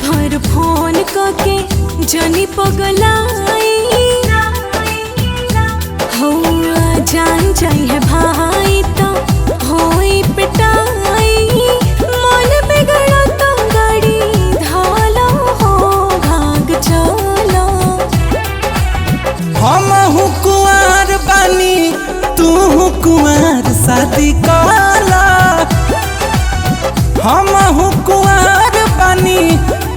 भर फोन करके जनी पगलाई हो जान जाई है भाई तो होई पिटाई मन बिगड़ा तो गाड़ी धालो हो भाग चलो। हम हूँ कुंवर बानी तू हूँ कुंवर शादी काला। हम हूँ कुंवर बानी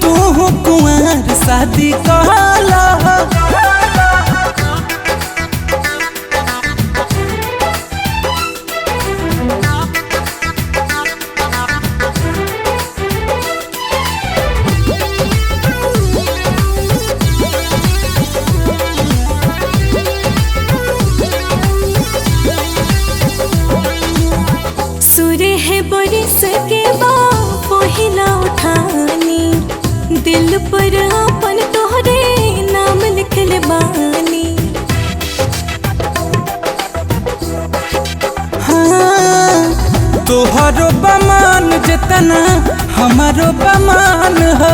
तू हूँ कुंवर शादी काला। सुरे है बरिस के पहिला उठानी दिल पर अपन तोहरे नाम लिखले बानी। हाँ, तोहरो बमान जितना हमारो बमान हो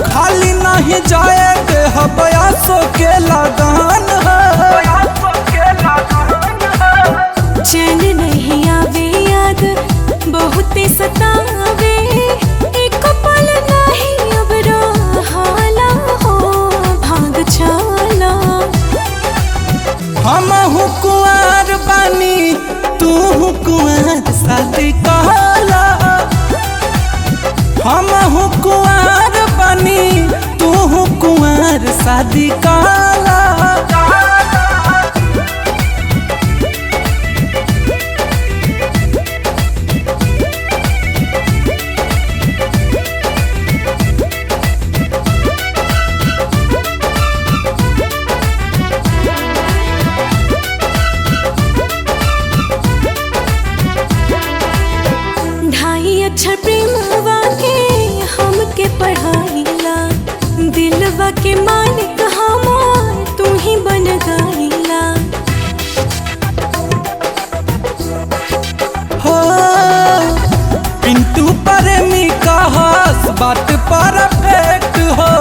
खाली नहीं जाए दे बयासों के लगान हो। चैन नहीं आवे याद बहुत सतावे एक पल नहीं अब रहाला हो भाग चलो। हम हूँ कुंवर बानी तू हूँ कुंवर शादी काला। हम हूँ कुंवर बानी तू हूँ कुंवर शादी काला। अच्छा प्रेमवा के हमके पढ़ाईला दिलवा के मालिक हमार तू ही बन गईला। हो पिंटू प्रेमी कहस बात परफेक्ट हो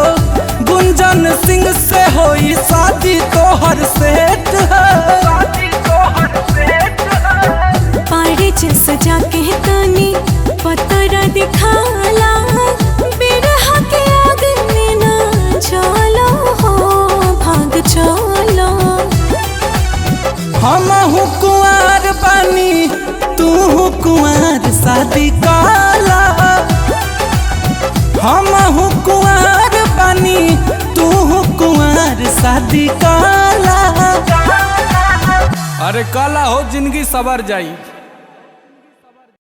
गुंजन सिंह से होई शादी तोहर सेट हो। पारे जस जाके तनी पतरा दिखाला बिरहा के आग में ना चलो हो भाग चलो। हम हूँ कुंवर बानी तू हूँ कुंवर शादी काला। हम हूँ कुंवर बानी तू हूँ कुंवर शादी काला। अरे काला हो जिंदगी सवर जाई।